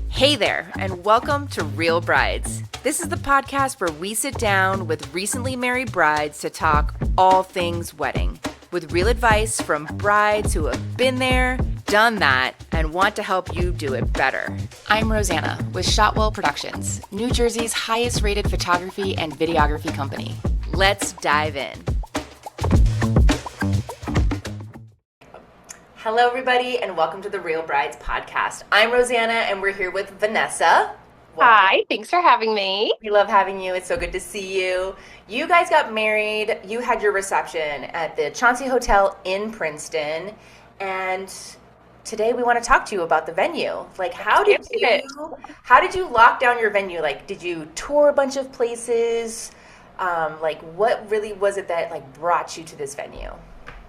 Hey there, and welcome to Real Brides. This is the podcast where we sit down with recently married brides to talk all things wedding, with real advice from brides who have been there, done that, and want to help you do it better. I'm Rosanna with Shotwell Productions, New Jersey's highest rated photography and videography company. Let's dive in. Hello, everybody, and welcome to the Real Brides podcast. I'm Rosanna, and we're here with Vanessa. Welcome. Hi, thanks for having me. We love having you. It's so good to see you. You guys got married. You had your reception at the Chauncey Hotel in Princeton, and today we want to talk to you about the venue. Like, how did you lock down your venue? Like, did you tour a bunch of places? What really was it that brought you to this venue?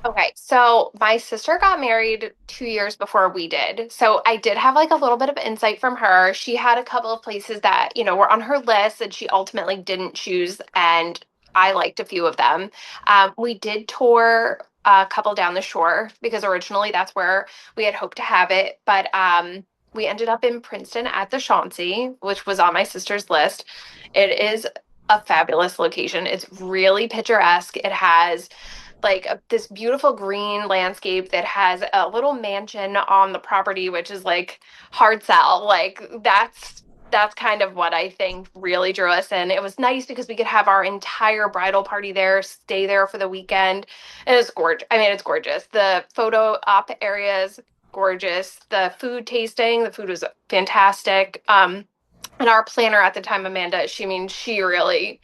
Okay, so my sister got married 2 years before we did. So I did have a little bit of insight from her. She had a couple of places that, were on her list that she ultimately didn't choose, and I liked a few of them. We did tour a couple down the shore because originally that's where we had hoped to have it. But we ended up in Princeton at the Chauncey, which was on my sister's list. It is a fabulous location. It's really picturesque. It has this beautiful green landscape that has a little mansion on the property, which is hard sell. That's kind of what I think really drew us in. It was nice because we could have our entire bridal party there, stay there for the weekend. And it's gorgeous. I mean, it's gorgeous. The photo op area is gorgeous. The food was fantastic. And our planner at the time, Amanda, she really,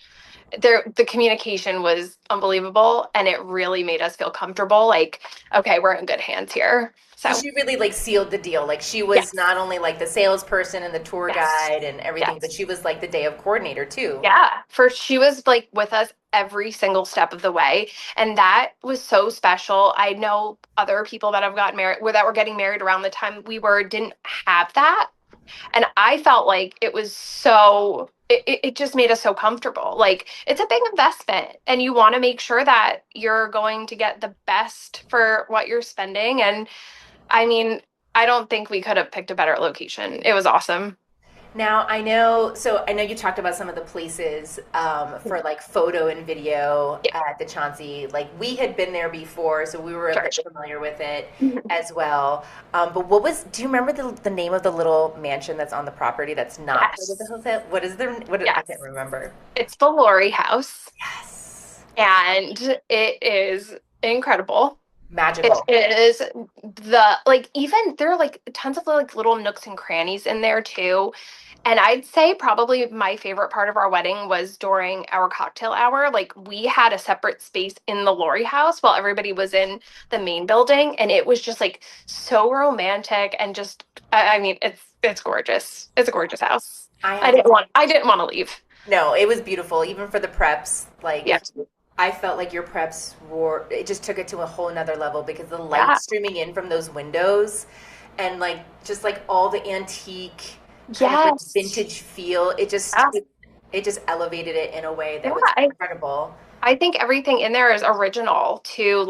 the communication was unbelievable, and it really made us feel comfortable. Okay, we're in good hands here. So she really sealed the deal. She was not only the salesperson and the tour guide and everything, but she was the day of coordinator too. Yeah, she was with us every single step of the way, and that was so special. I know other people that have gotten married, that were getting married around the time we didn't have that, and I felt it was so. It just made us so comfortable. It's a big investment, and you want to make sure that you're going to get the best for what you're spending. And I mean, I don't think we could have picked a better location. It was awesome. Now, I know you talked about some of the places for photo and video at the Chauncey. We had been there before, so we were a bit familiar with it as well. But do you remember the name of the little mansion that's on the property that's not part of the hotel? I can't remember. It's the Laurie House. Yes. And it is incredible. Magical. It is even there are tons of little nooks and crannies in there too. And I'd say probably my favorite part of our wedding was during our cocktail hour. We had a separate space in the Laurie House while everybody was in the main building, and it was just so romantic and just it's gorgeous. It's a gorgeous house. I didn't want to leave. No, it was beautiful, even for the preps. I felt your preps it just took it to a whole nother level because the light streaming in from those windows and all the antique kind of vintage feel, it just elevated it in a way that was incredible. I think everything in there is original to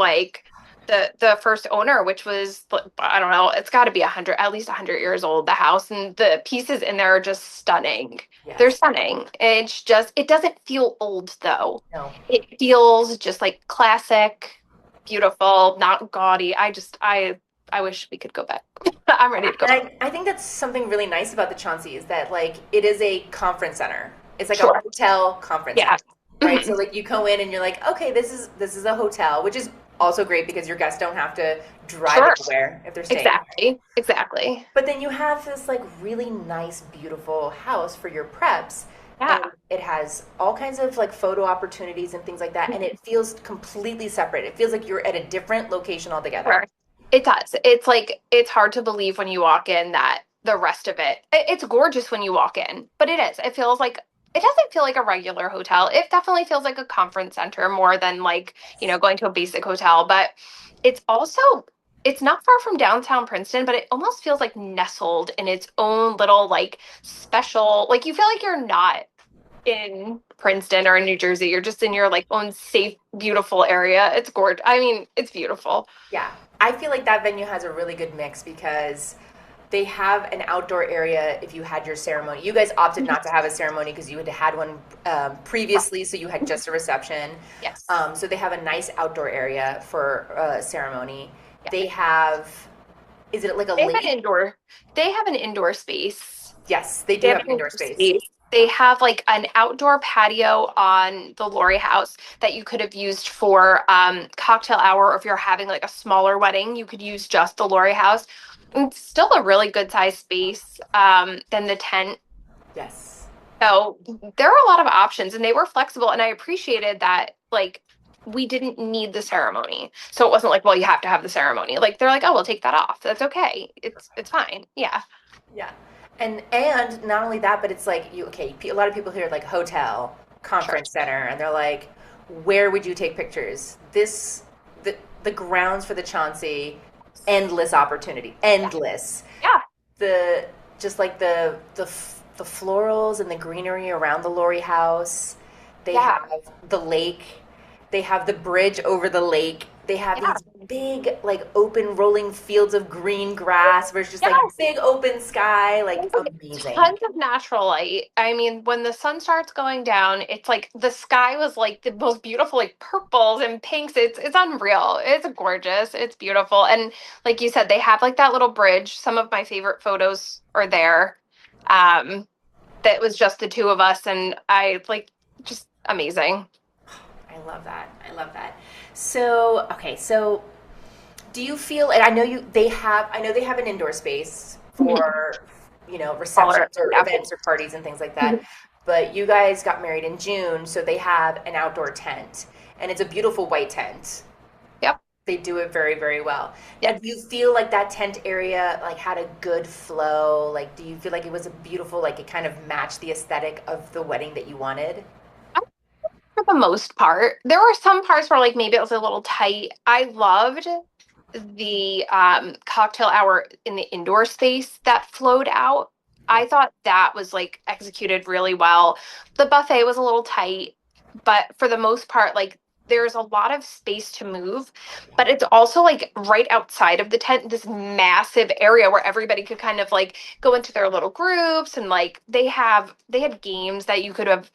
the first owner, which was, I don't know, it's got to be at least 100 years old, the house, and the pieces in there are just stunning. Yes. They're stunning. It doesn't feel old though. No. It feels just classic, beautiful, not gaudy. I wish we could go back. I'm ready to go back. I think that's something really nice about the Chauncey is that it is a conference center. It's a hotel conference center, right? So you go in and you're okay, this is a hotel, which is also great because your guests don't have to drive anywhere if they're staying. Exactly. But then you have this really nice, beautiful house for your preps. Yeah. And it has all kinds of photo opportunities and things like that, and it feels completely separate. It feels like you're at a different location altogether. Sure. It does. It's it's hard to believe when you walk in that the rest of it's gorgeous when you walk in, but it is. It feels it doesn't feel like a regular hotel. It definitely feels like a conference center more than going to a basic hotel. But it's not far from downtown Princeton, but it almost feels nestled in its own little special, you feel you're not in Princeton or in New Jersey. You're just in your own safe, beautiful area. It's gorgeous. I mean, it's beautiful. Yeah. I feel that venue has a really good mix because They have an outdoor area if you had your ceremony. You guys opted not to have a ceremony because you had had one previously, so you had just a reception. Yes. So they have a nice outdoor area for a ceremony. Yeah. They have, is it like a They have an lake? indoor. They have an indoor space. Yes, they They do have have an an indoor indoor space. space. They have like an outdoor patio on the Laurie House that you could have used for cocktail hour, or if you're having like a smaller wedding, you could use just the Laurie House. It's still a really good size space than the tent. Yes. So there are a lot of options, and they were flexible, and I appreciated that. Like, we didn't need the ceremony, so it wasn't like, well, you have to have the ceremony. Like, they're like, oh, we'll take that off. That's okay. It's fine. Yeah. Yeah. And not only that, but it's like you okay, a lot of people hear like hotel, Sure. conference center, and they're like, where would you take pictures? The grounds for the Chauncey, endless opportunity, Yeah. endless. Yeah. The just like the florals and the greenery around the Laurie House. They Yeah. have the lake. They have the bridge over the lake. They have Yeah. these big, like, open rolling fields of green grass where it's just like Yes. big open sky, like There's like amazing. tons of natural light. I mean, when the sun starts going down, it's like the sky was like the most beautiful, like purples and pinks. It's unreal. It's gorgeous. It's beautiful. And like you said, they have like that little bridge. Some of my favorite photos are there. Um, that was just the two of us, and I like just amazing. I love that. I love that. So, okay, so do you feel, and I know they have an indoor space for, Color. receptions or Yeah. events or parties and things like that. Mhm. But you guys got married in June, so they have an outdoor tent, and it's a beautiful white tent. Yep. They do it very, very well. Now, Yes. do you feel like that tent area like had a good flow? Like, do you feel like it was a beautiful, like it kind of matched the aesthetic of the wedding that you wanted? For the most part. There were some parts where like maybe it was a little tight. I loved the cocktail hour in the indoor space that flowed out. Yeah. I thought that was like executed really well. The buffet was a little tight, but for the most part, like there's a lot of space to move, but it's also like right outside of the tent, this massive area where everybody could kind of like go into their little groups, and like they had games that you could have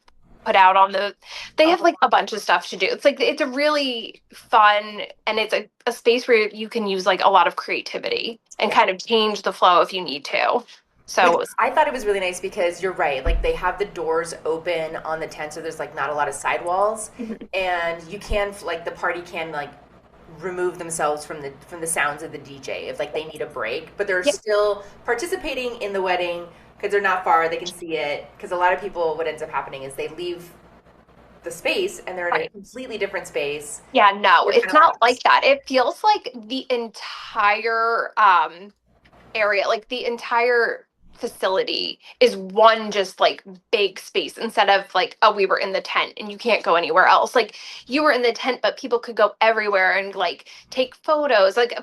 put out on the they have Oh, like a bunch of stuff to do. It's like it's a really fun, and it's a space where you can use like a lot of creativity and yeah. kind of change the flow if you need to. So Like it was, I thought it was really nice because you're right. Like they have the doors open on the tent, so there's like not a lot of sidewalls, Mhm. and you can like the party can like remove themselves from the sounds of the DJ if like they need a break, but they're Yeah, still participating in the wedding because they're not far. They can see it because a lot of people what ends up happening is they leave the space and they're in a right. completely different space. Yeah, no, You're kind it's of not lost. like that. It feels like the entire area, like the entire facility is one just like big space, instead of like, oh, we were in the tent and you can't go anywhere else. Like you were in the tent, but people could go everywhere and like take photos. Like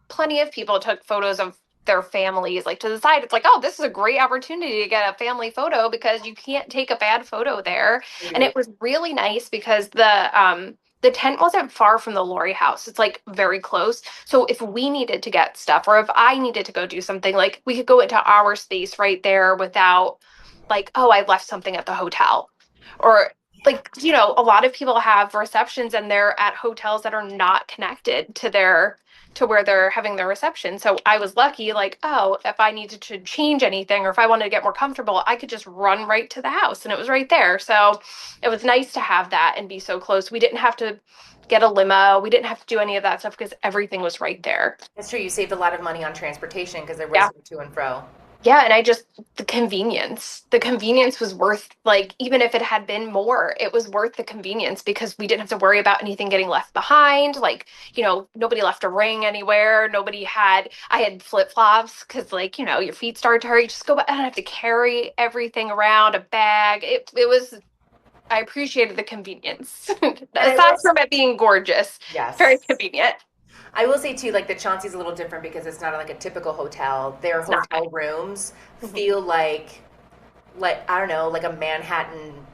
plenty of people took photos of their families like to the side. It's like, oh, this is a great opportunity to get a family photo because you can't take a bad photo there. And Totally. it was really nice because the tent wasn't far from the Laurie house. It's like very close. So if we needed to get stuff, or if I needed to go do something, like we could go into our space right there without like, oh, I left something at the hotel. Or like, a lot of people have receptions and they're at hotels that are not connected to where they're having their reception. So I was lucky, like, oh, if I needed to change anything or if I wanted to get more comfortable, I could just run right to the house and it was right there. So it was nice to have that and be so close. We didn't have to get a limo. We didn't have to do any of that stuff because everything was right there. That's true. You saved a lot of money on transportation because there was Yeah. no to and fro. Yeah, and I just the convenience was worth, like, even if it had been more, it was worth the convenience because we didn't have to worry about anything getting left behind. Like, nobody left a ring anywhere. I had flip-flops because, like, your feet start to hurt. You just go, I don't have to carry everything around a bag. It was, I appreciated the convenience. And I Aside will, from it being gorgeous, very yes. convenient. I will say too, like the Chauncey's a little different because it's not like a typical hotel. Their It's not. hotel rooms Mhm. feel like I don't know, like a Manhattan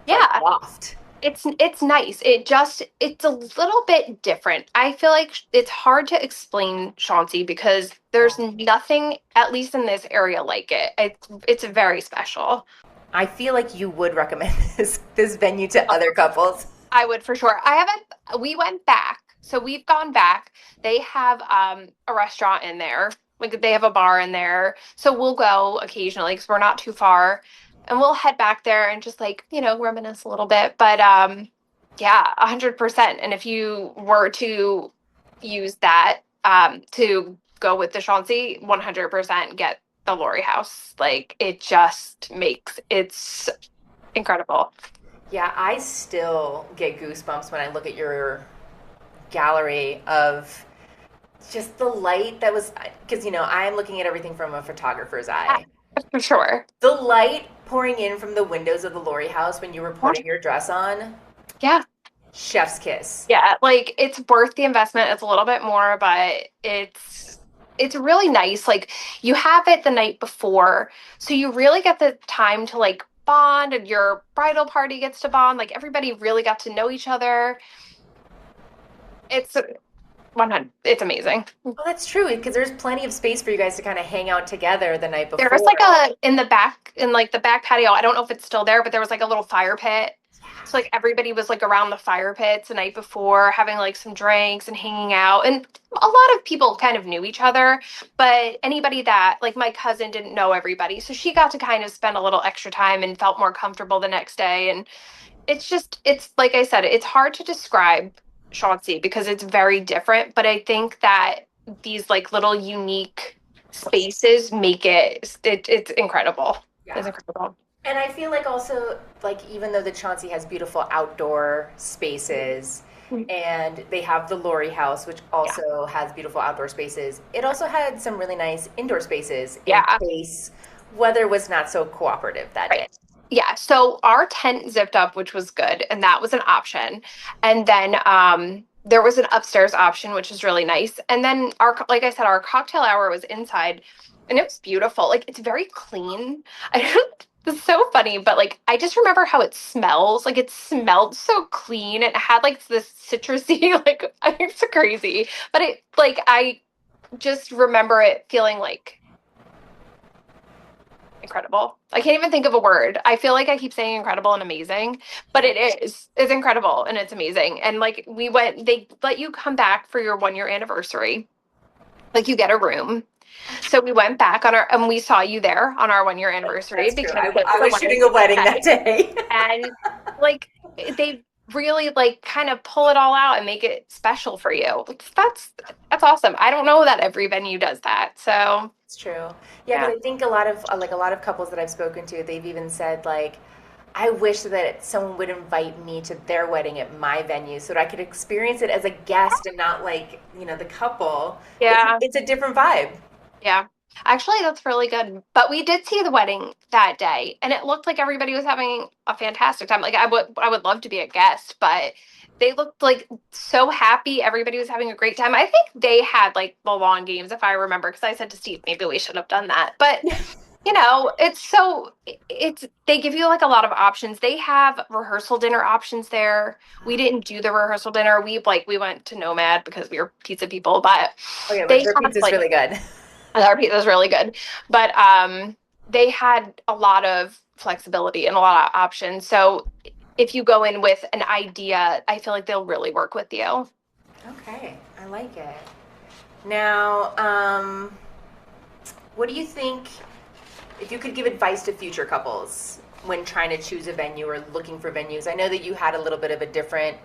like Yeah. loft. It's nice. It's a little bit different. I feel like it's hard to explain Chauncey because there's nothing, at least in this area, like it. It's very special. I feel like you would recommend this venue to other couples. I would for sure. I haven't, we went back. So we've gone back. They have a restaurant in there. Like they have a bar in there. So we'll go occasionally because we're not too far. And we'll head back there and just like, reminisce a little bit. But yeah, 100%. And if you were to use that to go with the Chauncey, 100% get the Laurie House. Like it just makes it's incredible. Yeah, I still get goosebumps when I look at your gallery of just the light that was, because I'm looking at everything from a photographer's eye. For sure. The light pouring in from the windows of the Laurie House when you were putting your dress on, Yeah. chef's kiss. Yeah, like it's worth the investment. It's a little bit more, but it's really nice. Like you have it the night before, so you really get the time to like bond and your bridal party gets to bond. Like everybody really got to know each other. It's 100. It's amazing. Oh, that's true, because there's plenty of space for you guys to kind of hang out together the night There was before. like in like the back patio. I don't know if it's still there, but there was like a little fire pit. So like everybody was like around the fire pits the night before, having like some drinks and hanging out. And a lot of people kind of knew each other, but anybody that like my cousin didn't know everybody. So she got to kind of spend a little extra time and felt more comfortable the next day. And it's like I said, it's hard to describe Chauncey because it's very different. But I think that these like little unique spaces make it's incredible. Yeah. It's incredible. And I feel like also, like, even though the Chauncey has beautiful outdoor spaces Mhm. and they have the Laurie House, which Yeah. also has beautiful outdoor spaces, it also had some really nice indoor spaces in Yeah. case weather was not so cooperative that day. Right. Yeah. So our tent zipped up, which was good, and that was an option. And then there was an upstairs option, which is really nice. And then like I said, our cocktail hour was inside, and it was beautiful. Like it's very clean. I don't. It's so funny, but like I just remember how it smells. Like it smelled so clean. It had like this citrusy, like it's crazy. But it like I just remember it feeling like incredible. I can't even think of a word. I feel like I keep saying incredible and amazing, but it is. It's incredible and it's amazing. And like they let you come back for your 1 year anniversary. Like you get a room. So we went back and we saw you there on our 1 year anniversary That's true. because I was shooting a wedding that day. and like they really like kind of pull it all out and make it special for you. That's awesome. I don't know that every venue does that. So It's true. Yeah, but I think a lot of couples that I've spoken to, they've even said like, I wish that someone would invite me to their wedding at my venue so that I could experience it as a guest and not like, the couple. yeah. It's a different vibe. Yeah. Actually, that's really good. But we did see the wedding that day, and it looked like everybody was having a fantastic time. Like I would love to be a guest, but they looked like so happy. Everybody was having a great time. I think they had like the long games, if I remember, because I said to Steve, maybe we should have done that. But it's they give you like a lot of options. They have rehearsal dinner options there. We didn't do the rehearsal dinner. We went to Nomad because we were pizza people, but Oh yeah, they their have pizza's like really good. our pizza is really good, but they had a lot of flexibility and a lot of options. So if you go in with an idea, I feel like they'll really work with you. Okay, I like it. Now, what do you think if you could give advice to future couples when trying to choose a venue or looking for venues? I know that you had a little bit of a different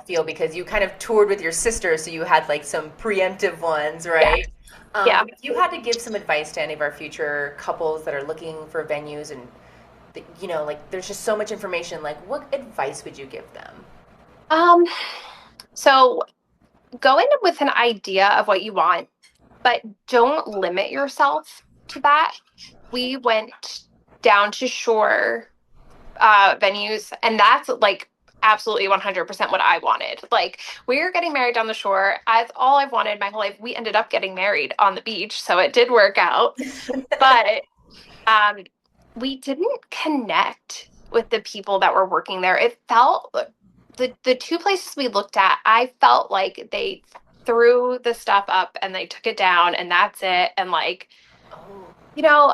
feel because you kind of toured with your sister, so you had like some preemptive ones, right? Yeah. If you had to give some advice to any of our future couples that are looking for venues and like there's just so much information, like what advice would you give them? Um, so go in with an idea of what you want, but don't limit yourself to that. We went down to shore venues, and that's like absolutely 100% what I wanted. Like we were getting married down the shore. That's all I've wanted my whole life. We ended up getting married on the beach, so it did work out. But we didn't connect with the people that were working there. It felt the two places we looked at, I felt like they threw the stuff up and they took it down and that's it. And like, Oh,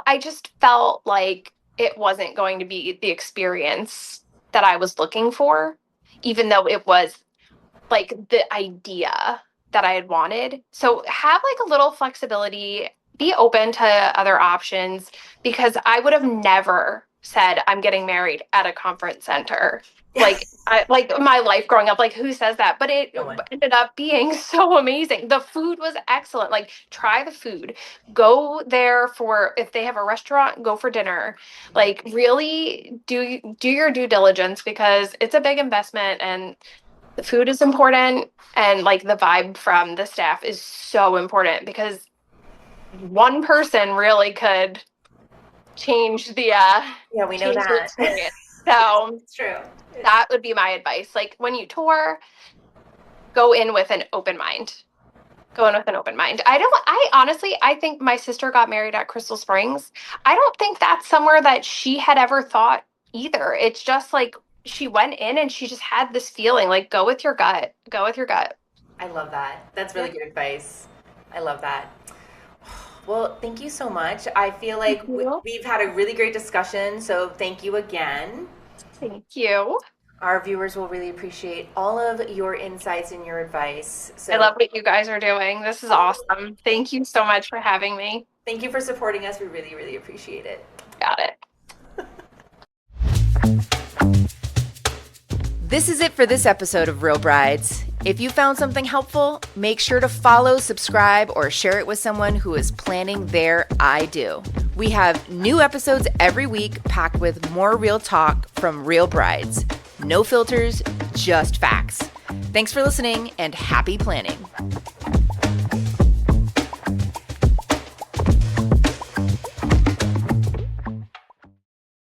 I just felt like it wasn't going to be the experience that I was looking for, even though it was like the idea that I had wanted. So have like a little flexibility, be open to other options because I would have never said I'm getting married at a conference center. Like I like my life growing up, like who says that? But it no one. ended up being so amazing. The food was excellent. Like try the food. Go there for if they have a restaurant, go for dinner. Like really do your due diligence because it's a big investment and the food is important and like the vibe from the staff is so important because one person really could change the Yeah, we know change the that. experience. So It's true. that would be my advice. Like when you tour, go in with an open mind. Go in with an open mind. I honestly, I think my sister got married at Crystal Springs. I don't think that's somewhere that she had ever thought either. It's just like she went in and she just had this feeling like go with your gut. Go with your gut. I love that. That's really Yeah. good advice. I love that. Well, thank you so much. I feel like Thank you. we've had a really great discussion, so thank you again. Thank you. Our viewers will really appreciate all of your insights and your advice. I So love what you guys are doing. This is awesome. Thank you so much for having me. thank you for supporting us. We really, really appreciate it. Got it. This is it for this episode of Real Brides. If you found something helpful, make sure to follow, subscribe, or share it with someone who is planning their I do. We have new episodes every week packed with more real talk from real brides. No filters, just facts. Thanks for listening and happy planning.